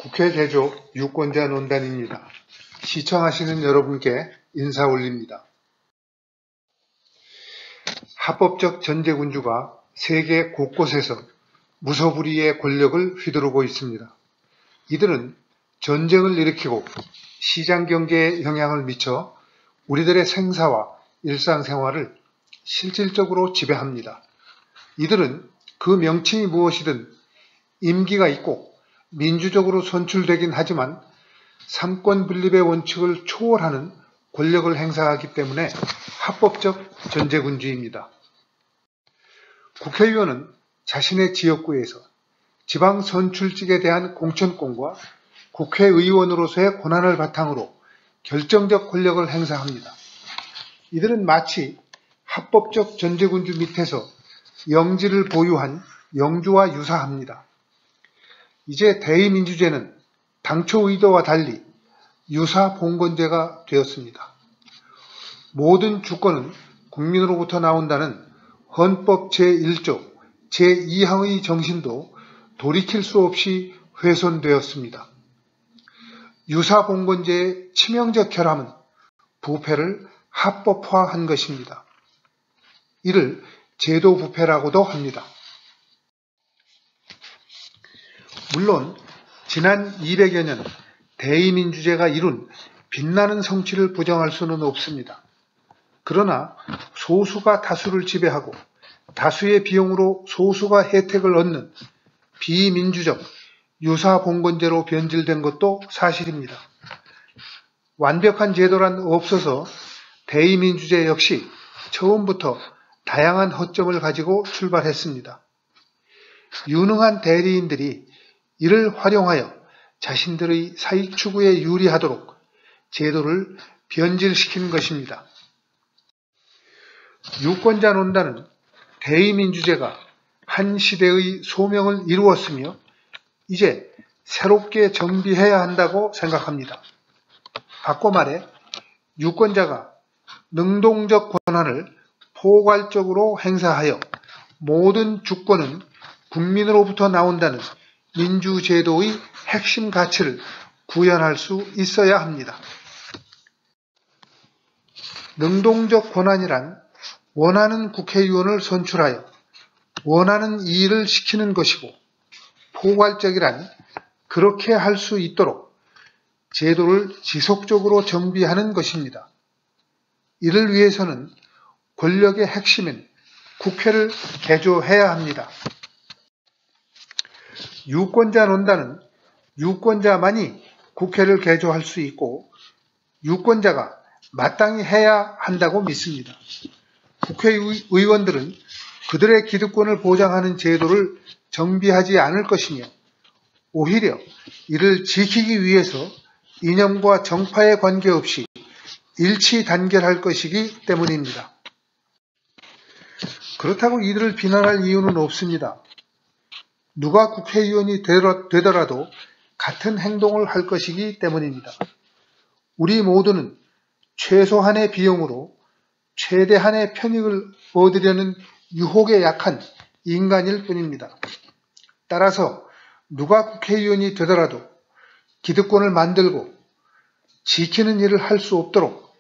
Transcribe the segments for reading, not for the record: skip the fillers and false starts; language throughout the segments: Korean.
국회 개조 유권자 논단입니다. 시청하시는 여러분께 인사 올립니다. 합법적 전제군주가 세계 곳곳에서 무소불위의 권력을 휘두르고 있습니다. 이들은 전쟁을 일으키고 시장경제에 영향을 미쳐 우리들의 생사와 일상생활을 실질적으로 지배합니다. 이들은 그 명칭이 무엇이든 임기가 있고 민주적으로 선출되긴 하지만 삼권 분립의 원칙을 초월하는 권력을 행사하기 때문에 합법적 전제군주입니다. 국회의원은 자신의 지역구에서 지방 선출직에 대한 공천권과 국회의원으로서의 권한을 바탕으로 결정적 권력을 행사합니다. 이들은 마치 합법적 전제군주 밑에서 영지를 보유한 영주와 유사합니다. 이제 대의민주제는 당초 의도와 달리 유사봉건제가 되었습니다. 모든 주권은 국민으로부터 나온다는 헌법 제1조 제2항의 정신도 돌이킬 수 없이 훼손되었습니다. 유사봉건제의 치명적 결함은 부패를 합법화한 것입니다. 이를 제도부패라고도 합니다. 물론 지난 200여 년 대의민주제가 이룬 빛나는 성취를 부정할 수는 없습니다. 그러나 소수가 다수를 지배하고 다수의 비용으로 소수가 혜택을 얻는 비민주적 유사봉건제로 변질된 것도 사실입니다. 완벽한 제도란 없어서 대의민주제 역시 처음부터 다양한 허점을 가지고 출발했습니다. 유능한 대리인들이 이를 활용하여 자신들의 사익 추구에 유리하도록 제도를 변질시킨 것입니다. 유권자 논단은 대의민주제가 한 시대의 소명을 이루었으며 이제 새롭게 정비해야 한다고 생각합니다. 바꿔 말해 유권자가 능동적 권한을 포괄적으로 행사하여 모든 주권은 국민으로부터 나온다는 민주제도의 핵심 가치를 구현할 수 있어야 합니다. 능동적 권한이란 원하는 국회의원을 선출하여 원하는 일을 시키는 것이고, 포괄적이란 그렇게 할 수 있도록 제도를 지속적으로 정비하는 것입니다. 이를 위해서는 권력의 핵심인 국회를 개조해야 합니다. 유권자 논단은 유권자만이 국회를 개조할 수 있고 유권자가 마땅히 해야 한다고 믿습니다. 국회의원들은 그들의 기득권을 보장하는 제도를 정비하지 않을 것이며 오히려 이를 지키기 위해서 이념과 정파에 관계없이 일치 단결할 것이기 때문입니다. 그렇다고 이들을 비난할 이유는 없습니다. 누가 국회의원이 되더라도 같은 행동을 할 것이기 때문입니다. 우리 모두는 최소한의 비용으로 최대한의 편익을 얻으려는 유혹에 약한 인간일 뿐입니다. 따라서 누가 국회의원이 되더라도 기득권을 만들고 지키는 일을 할 수 없도록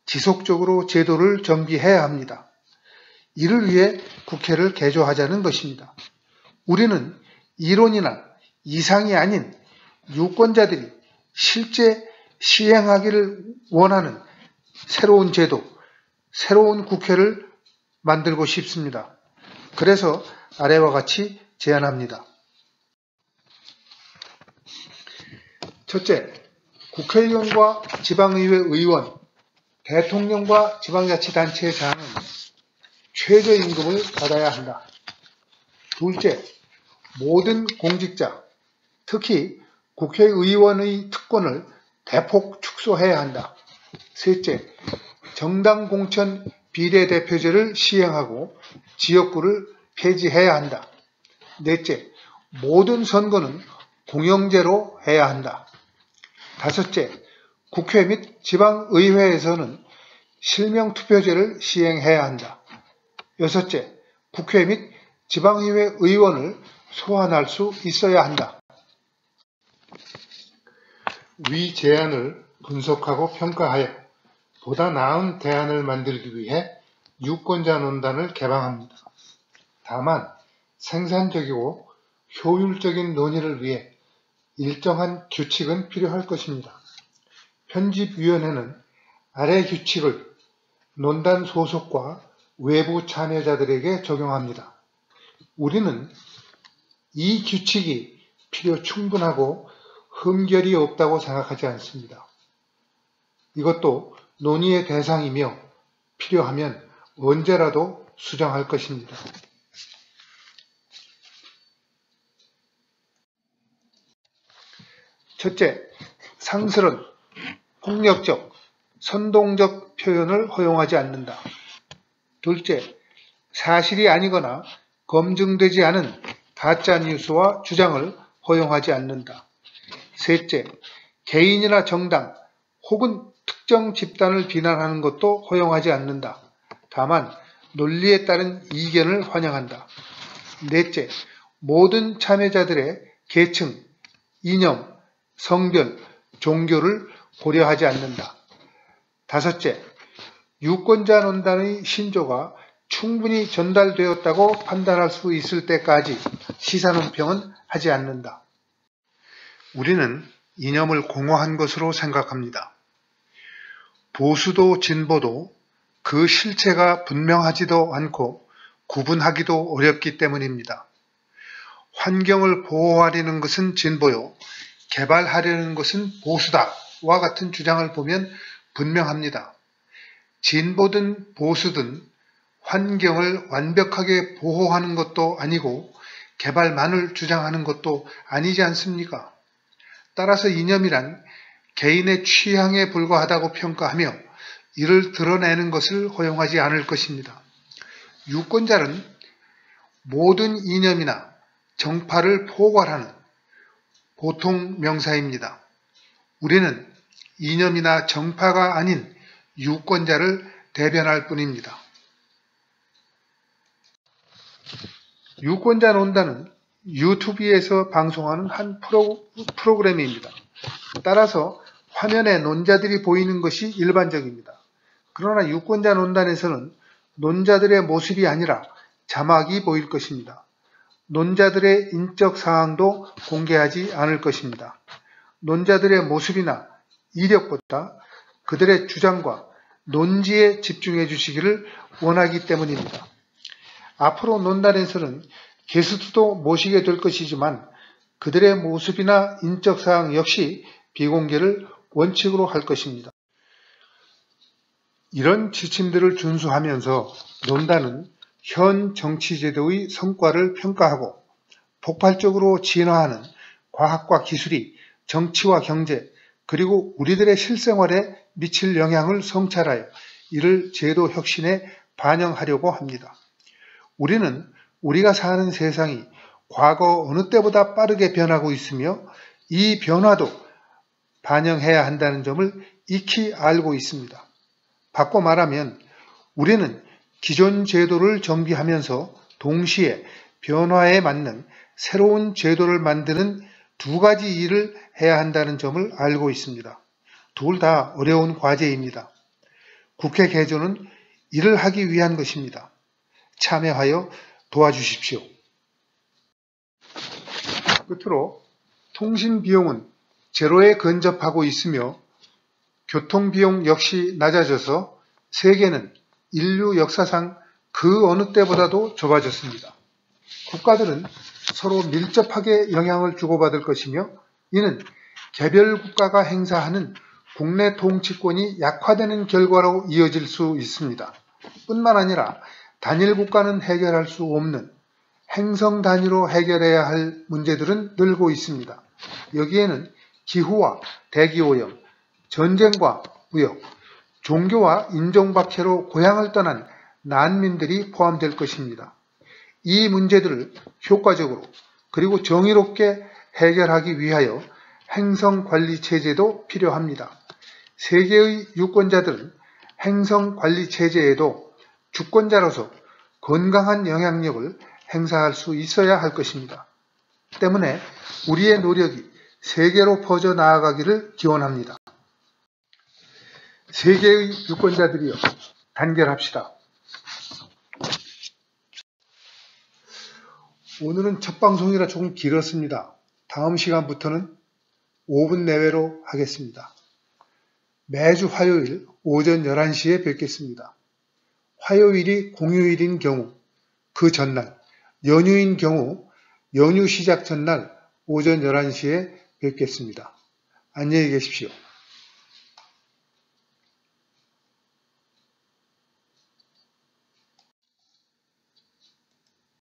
지속적으로 제도를 정비해야 합니다. 이를 위해 국회를 개조하자는 것입니다. 우리는 이론이나 이상이 아닌 유권자들이 실제 시행하기를 원하는 새로운 제도, 새로운 국회를 만들고 싶습니다. 그래서 아래와 같이 제안합니다. 첫째, 국회의원과 지방의회 의원, 대통령과 지방자치단체장은 최저임금을 받아야 한다. 둘째, 모든 공직자, 특히 국회의원의 특권을 대폭 축소해야 한다. 셋째, 정당 공천 비례대표제를 시행하고 지역구를 폐지해야 한다. 넷째, 모든 선거는 공영제로 해야 한다. 다섯째, 국회 및 지방의회에서는 실명투표제를 시행해야 한다. 여섯째, 국회 및 지방의회 의원을 소환할 수 있어야 한다. 위 제안을 분석하고 평가하여 보다 나은 대안을 만들기 위해 유권자 논단을 개방합니다. 다만 생산적이고 효율적인 논의를 위해 일정한 규칙은 필요할 것입니다. 편집위원회는 아래 규칙을 논단 소속과 외부 참여자들에게 적용합니다. 우리는 이 규칙이 필요 충분하고 흠결이 없다고 생각하지 않습니다. 이것도 논의의 대상이며 필요하면 언제라도 수정할 것입니다. 첫째, 상설은 폭력적, 선동적 표현을 허용하지 않는다. 둘째, 사실이 아니거나 검증되지 않은 가짜 뉴스와 주장을 허용하지 않는다. 셋째, 개인이나 정당 혹은 특정 집단을 비난하는 것도 허용하지 않는다. 다만 논리에 따른 이견을 환영한다. 넷째, 모든 참여자들의 계층, 이념, 성별, 종교를 고려하지 않는다. 다섯째, 유권자 논단의 신조가 충분히 전달되었다고 판단할 수 있을 때까지 시사논평은 하지 않는다. 우리는 이념을 공허한 것으로 생각합니다. 보수도 진보도 그 실체가 분명하지도 않고 구분하기도 어렵기 때문입니다. 환경을 보호하려는 것은 진보요, 개발하려는 것은 보수다와 같은 주장을 보면 분명합니다. 진보든 보수든 환경을 완벽하게 보호하는 것도 아니고 개발만을 주장하는 것도 아니지 않습니까? 따라서 이념이란 개인의 취향에 불과하다고 평가하며 이를 드러내는 것을 허용하지 않을 것입니다. 유권자는 모든 이념이나 정파를 포괄하는 보통 명사입니다. 우리는 이념이나 정파가 아닌 유권자를 대변할 뿐입니다. 유권자 논단은 유튜브에서 방송하는 한 프로그램입니다. 따라서 화면에 논자들이 보이는 것이 일반적입니다. 그러나 유권자 논단에서는 논자들의 모습이 아니라 자막이 보일 것입니다. 논자들의 인적 사항도 공개하지 않을 것입니다. 논자들의 모습이나 이력보다 그들의 주장과 논지에 집중해 주시기를 원하기 때문입니다. 앞으로 논단에서는 게스트도 모시게 될 것이지만 그들의 모습이나 인적 사항 역시 비공개를 원칙으로 할 것입니다. 이런 지침들을 준수하면서 논단은 현 정치제도의 성과를 평가하고 폭발적으로 진화하는 과학과 기술이 정치와 경제 그리고 우리들의 실생활에 미칠 영향을 성찰하여 이를 제도 혁신에 반영하려고 합니다. 우리는 우리가 사는 세상이 과거 어느 때보다 빠르게 변하고 있으며 이 변화도 반영해야 한다는 점을 익히 알고 있습니다. 바꿔 말하면 우리는 기존 제도를 정비하면서 동시에 변화에 맞는 새로운 제도를 만드는 두 가지 일을 해야 한다는 점을 알고 있습니다. 둘 다 어려운 과제입니다. 국회 개조는 이를 하기 위한 것입니다. 참여하여 도와주십시오. 끝으로 통신 비용은 제로에 근접하고 있으며 교통비용 역시 낮아져서 세계는 인류 역사상 그 어느 때보다도 좁아졌습니다. 국가들은 서로 밀접하게 영향을 주고받을 것이며 이는 개별 국가가 행사하는 국내 통치권이 약화되는 결과로 이어질 수 있습니다. 뿐만 아니라 단일 국가는 해결할 수 없는 행성 단위로 해결해야 할 문제들은 늘고 있습니다. 여기에는 기후와 대기오염, 전쟁과 무역, 종교와 인종박해로 고향을 떠난 난민들이 포함될 것입니다. 이 문제들을 효과적으로 그리고 정의롭게 해결하기 위하여 행성관리체제도 필요합니다. 세계의 유권자들은 행성관리체제에도 주권자로서 건강한 영향력을 행사할 수 있어야 할 것입니다. 때문에 우리의 노력이 세계로 퍼져나가기를 기원합니다. 세계의 유권자들이여 단결합시다. 오늘은 첫 방송이라 조금 길었습니다. 다음 시간부터는 5분 내외로 하겠습니다. 매주 화요일 오전 11시에 뵙겠습니다. 화요일이 공휴일인 경우 그 전날, 연휴인 경우 연휴 시작 전날 오전 11시에 뵙겠습니다. 안녕히 계십시오.